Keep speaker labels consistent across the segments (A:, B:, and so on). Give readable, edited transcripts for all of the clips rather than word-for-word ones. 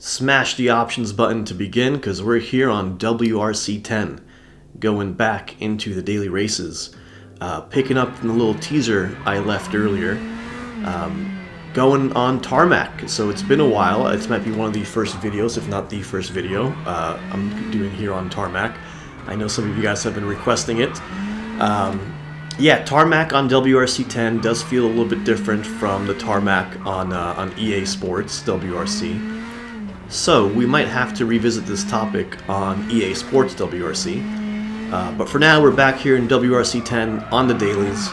A: Smash the options button to begin, because we're here on WRC10, going back into the daily races, picking up from the little teaser I left earlier, going on tarmac. So it's been a while. It might be one of the first videos, if not the first video, I'm doing here on tarmac. I know some of you guys have been requesting it. Yeah, tarmac on WRC10 does feel a little bit different from the tarmac on EA Sports WRC. So we might have to revisit this topic on EA Sports WRC. But for now, we're back here in WRC10 on the dailies.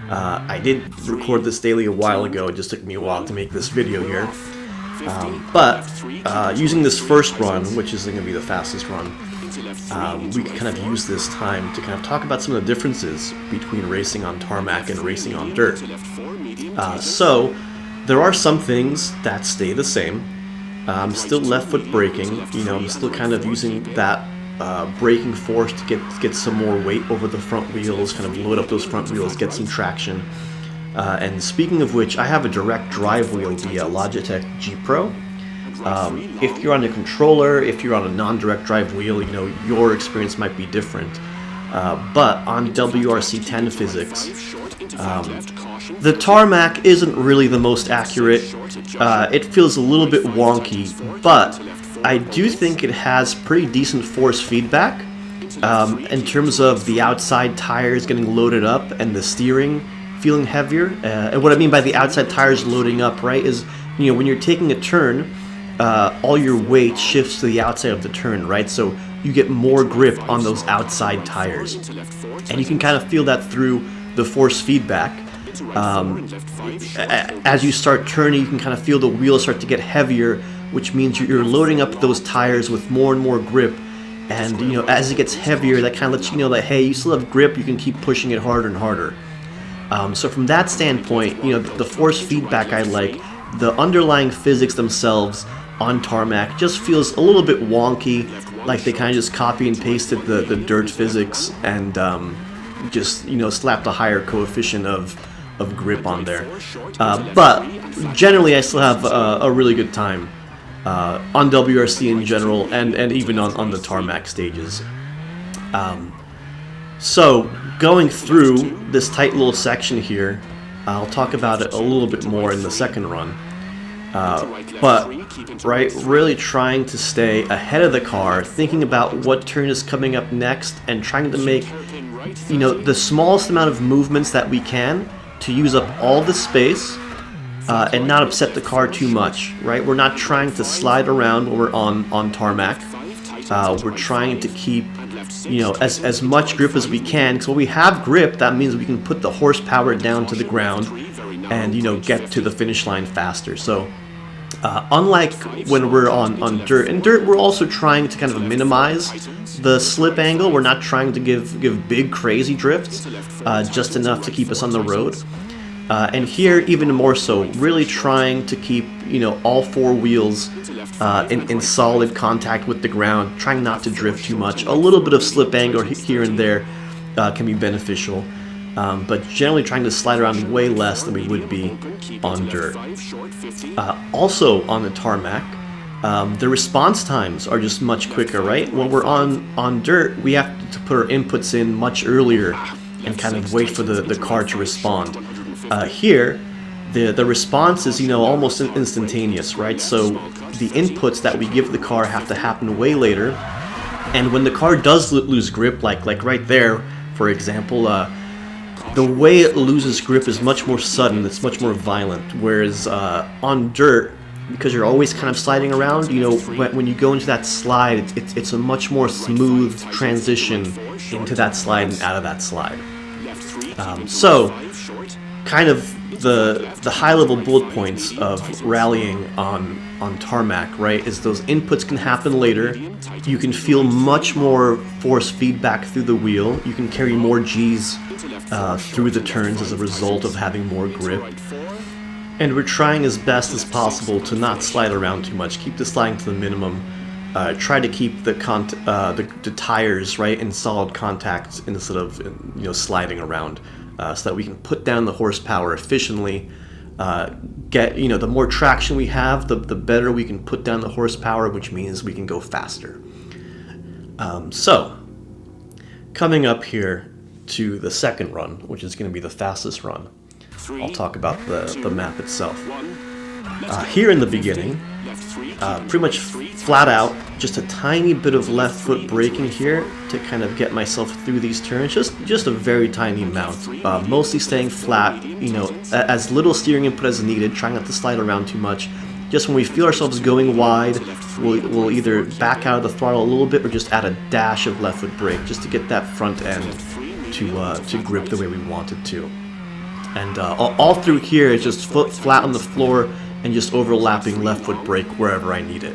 A: I did record this daily a while ago. It just took me a while to make this video here. But using this first run, which is going to be the fastest run, we can kind of use this time to kind of talk about some of the differences between racing on tarmac and racing on dirt. So there are some things that stay the same. I'm still left foot braking. I'm still kind of using that braking force to get some more weight over the front wheels, kind of load up those front wheels, get some traction. And speaking of which, I have a direct drive wheel via Logitech G Pro. If you're on a controller, if you're on a non-direct drive wheel, your experience might be different. But on WRC10 physics, the tarmac isn't really the most accurate. It feels a little bit wonky, but I do think it has pretty decent force feedback in terms of the outside tires getting loaded up and the steering feeling heavier. And what I mean by the outside tires loading up, right, is when you're taking a turn, all your weight shifts to the outside of the turn, right? So you get more grip on those outside tires, and you can kind of feel that through the force feedback. As you start turning, you can kind of feel the wheels start to get heavier, which means you're loading up those tires with more and more grip. And as it gets heavier, that kind of lets you know that, hey, you still have grip, you can keep pushing it harder and harder. So from that standpoint, the force feedback I like. The underlying physics themselves on tarmac just feels a little bit wonky, like they kind of just copy and pasted the dirt physics and just slapped a higher coefficient of grip on there. But generally, I still have a really good time on WRC in general, and even on the tarmac stages. So going through this tight little section here, I'll talk about it a little bit more in the second run. But really trying to stay ahead of the car, thinking about what turn is coming up next, and trying to make the smallest amount of movements that we can to use up all the space and not upset the car too much, right? We're not trying to slide around when we're on tarmac. We're trying to keep as much grip as we can, because when we have grip, that means we can put the horsepower down to the ground and get to the finish line faster. So unlike when we're on dirt, in dirt we're also trying to kind of minimize the slip angle. We're not trying to give big crazy drifts, just enough to keep us on the road. And here even more so, really trying to keep all four wheels in solid contact with the ground, trying not to drift too much. A little bit of slip angle here and there can be beneficial, but generally trying to slide around way less than we would be on dirt. Also on the tarmac, the response times are just much quicker, right? When we're on dirt, we have to put our inputs in much earlier and kind of wait for the car to respond. Here, the response is almost instantaneous, right? So the inputs that we give the car have to happen way later, and when the car does lose grip, like right there, for example, the way it loses grip is much more sudden, it's much more violent, whereas on dirt, because you're always kind of sliding around, when you go into that slide, it's a much more smooth transition into that slide and out of that slide. So kind of the high-level bullet points of rallying on tarmac, right, is those inputs can happen later. You can feel much more force feedback through the wheel. You can carry more G's through the turns as a result of having more grip. And we're trying as best as possible to not slide around too much, keep the sliding to the minimum. Try to keep the tires, right, in solid contact instead of sliding around. So that we can put down the horsepower efficiently, get, the more traction we have, the better we can put down the horsepower, which means we can go faster. So, coming up here to the second run, which is going to be the fastest run, I'll talk about the map itself. Here in the beginning, pretty much flat out, just a tiny bit of left foot braking here to kind of get myself through these turns, just a very tiny amount, mostly staying flat, as little steering input as needed, trying not to slide around too much. Just when we feel ourselves going wide, we'll either back out of the throttle a little bit or just add a dash of left foot brake just to get that front end to grip the way we want it to. And all through here is just foot flat on the floor and just overlapping left foot brake wherever I need it.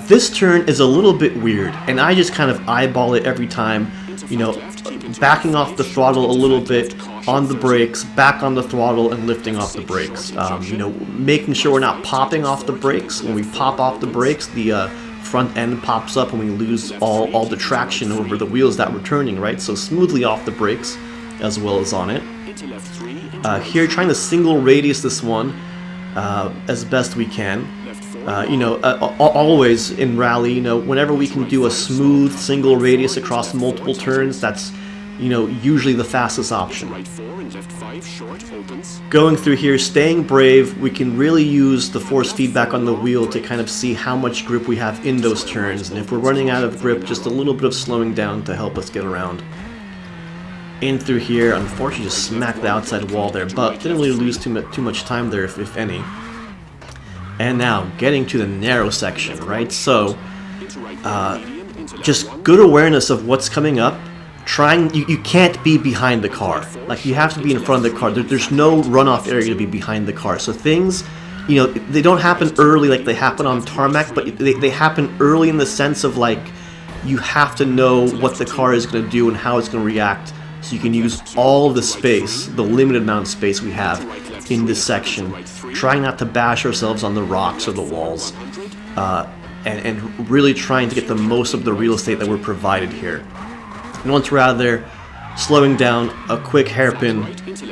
A: This turn is a little bit weird, and I just kind of eyeball it every time, backing off the throttle a little bit, on the brakes, back on the throttle, and lifting off the brakes. Making sure we're not popping off the brakes. When we pop off the brakes, the front end pops up and we lose all the traction over the wheels that we're turning, right? So smoothly off the brakes as well as on it. Here, trying to single radius this one as best we can. Always in rally, whenever we can do a smooth single radius across multiple turns, that's, usually the fastest option. Going through here, staying brave, we can really use the force feedback on the wheel to kind of see how much grip we have in those turns, and if we're running out of grip, just a little bit of slowing down to help us get around. In through here, unfortunately just smacked the outside wall there, but didn't really lose too much time there, if any. And now, getting to the narrow section, right? So, just good awareness of what's coming up. You can't be behind the car. Like, you have to be in front of the car. There's no runoff area to be behind the car. So things, they don't happen early like they happen on tarmac, but they happen early in the sense of, like, you have to know what the car is going to do and how it's going to react, so you can use all the space, the limited amount of space we have in this section, trying not to bash ourselves on the rocks or the walls, and really trying to get the most of the real estate that we're provided here. And once we're out of there, slowing down, a quick hairpin,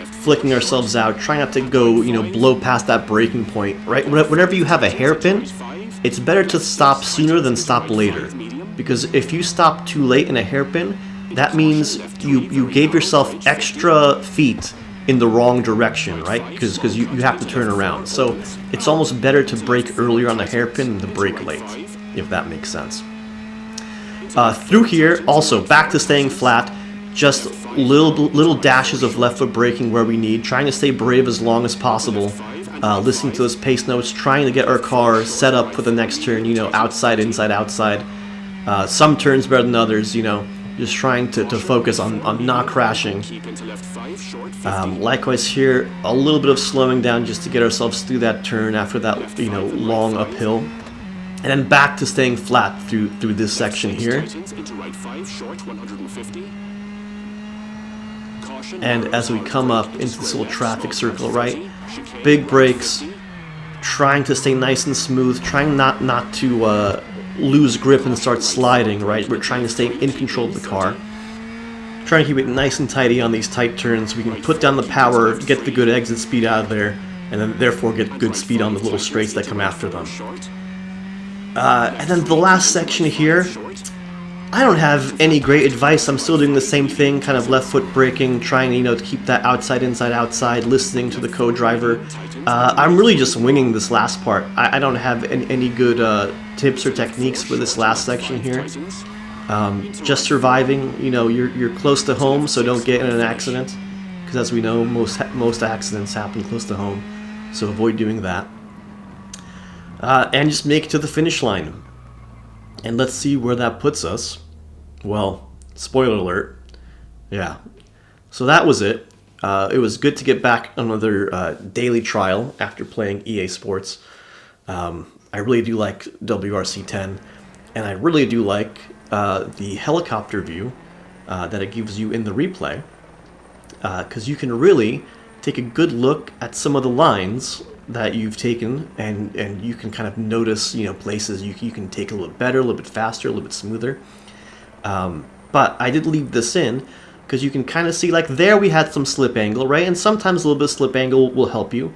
A: flicking ourselves out, trying not to go, blow past that braking point, right? Whenever you have a hairpin, it's better to stop sooner than stop later, because if you stop too late in a hairpin, that means you gave yourself extra feet in the wrong direction, right? Because you have to turn around. So it's almost better to brake earlier on the hairpin than to brake late, if that makes sense. Through here, also back to staying flat, just little dashes of left foot braking where we need, trying to stay brave as long as possible, listening to those pace notes, trying to get our car set up for the next turn, outside, inside, outside. Some turns better than others, just trying to focus on not crashing. Likewise here, a little bit of slowing down just to get ourselves through that turn after that, long uphill. And then back to staying flat through this section here. And as we come up into this little traffic circle, right, big brakes, trying to stay nice and smooth, trying not to lose grip and start sliding, right? We're trying to stay in control of the car. Trying to keep it nice and tidy on these tight turns. We can put down the power, get the good exit speed out of there, and then therefore get good speed on the little straights that come after them. And then the last section here, I don't have any great advice. I'm still doing the same thing, kind of left foot braking, trying to keep that outside, inside, outside, listening to the co-driver. I'm really just winging this last part. I don't have any good tips or techniques for this last section here. Just surviving. You're close to home, so don't get in an accident, because as we know, most accidents happen close to home, so avoid doing that. And just make it to the finish line. And let's see where that puts us. Well, spoiler alert. Yeah. So that was it. It was good to get back another daily trial after playing EA Sports. I really do like WRC10, and I really do like the helicopter view that it gives you in the replay, because you can really take a good look at some of the lines that you've taken, and you can kind of notice, places you can take a little better, a little bit faster, a little bit smoother. But I did leave this in because you can kind of see, like, there we had some slip angle, right? And sometimes a little bit of slip angle will help you.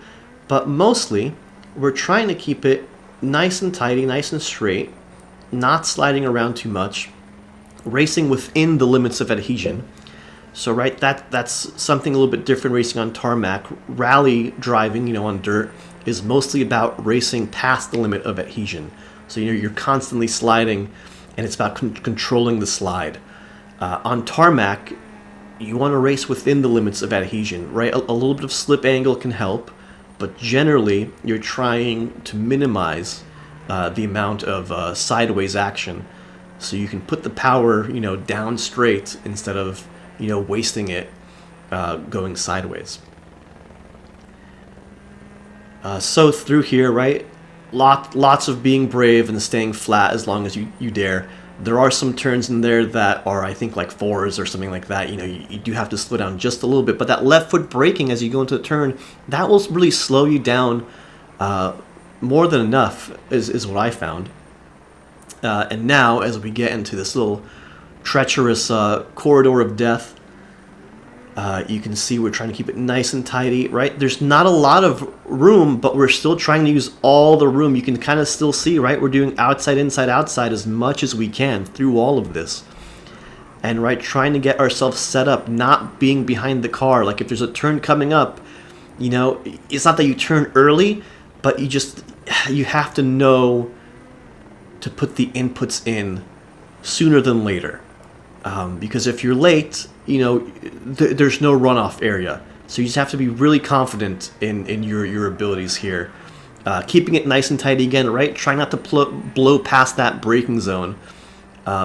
A: But mostly, we're trying to keep it nice and tidy, nice and straight, not sliding around too much, racing within the limits of adhesion. So right, that's something a little bit different racing on tarmac. Rally driving, you know, on dirt is mostly about racing past the limit of adhesion. So you know, you're constantly sliding, and it's about controlling the slide. On tarmac, you want to race within the limits of adhesion, right? A little bit of slip angle can help, but generally you're trying to minimize the amount of sideways action, so you can put the power, you know, down straight instead of, you know, wasting it going sideways. So through here, right, lots of being brave and staying flat as long as you dare. There are some turns in there that are, I think, like fours or something like that. You know, you do have to slow down just a little bit, but that left foot braking as you go into the turn, that will really slow you down more than enough, is what I found. And now, as we get into this little treacherous corridor of death, you can see we're trying to keep it nice and tidy, right? There's not a lot of room, but we're still trying to use all the room. You can kind of still see, right? We're doing outside, inside, outside as much as we can through all of this. And, right, trying to get ourselves set up, not being behind the car. Like if there's a turn coming up, you know, it's not that you turn early, but you have to know to put the inputs in sooner than later. Because if you're late, you know, there's no runoff area. So you just have to be really confident in your abilities here. Keeping it nice and tidy again, right? Try not to blow past that braking zone,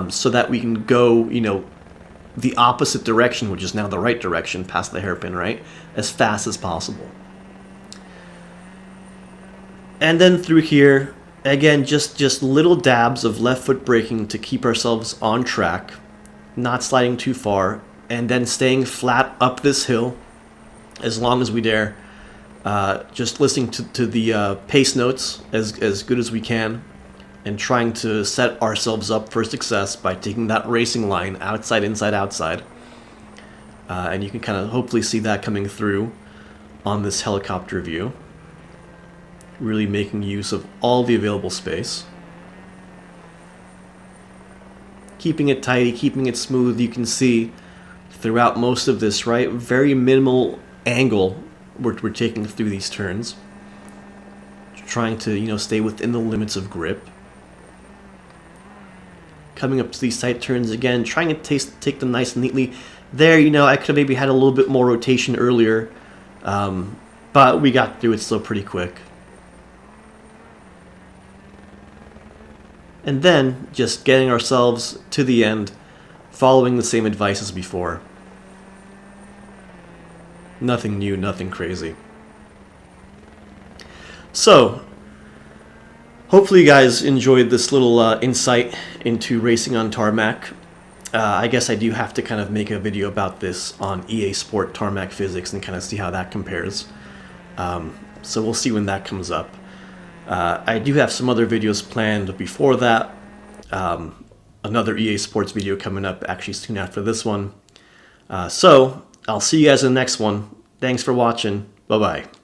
A: so that we can go, you know, the opposite direction, which is now the right direction, past the hairpin, right? As fast as possible. And then through here, again, just little dabs of left foot braking to keep ourselves on track, not sliding too far, and then staying flat up this hill as long as we dare. Just listening to the pace notes as good as we can, and trying to set ourselves up for success by taking that racing line outside, inside, outside. And you can kind of hopefully see that coming through on this helicopter view. Really making use of all the available space. Keeping it tidy, keeping it smooth. You can see throughout most of this, right, very minimal angle we're taking through these turns. Trying to, you know, stay within the limits of grip. Coming up to these tight turns again, trying to take them nice and neatly. There, you know, I could have maybe had a little bit more rotation earlier, but we got through it still pretty quick. And then just getting ourselves to the end, following the same advice as before. Nothing new, nothing crazy. So, hopefully you guys enjoyed this little insight into racing on tarmac. I guess I do have to kind of make a video about this on EA Sport Tarmac Physics and kind of see how that compares. So we'll see when that comes up. I do have some other videos planned before that. Another EA Sports video coming up actually soon after this one. So I'll see you guys in the next one. Thanks for watching. Bye-bye.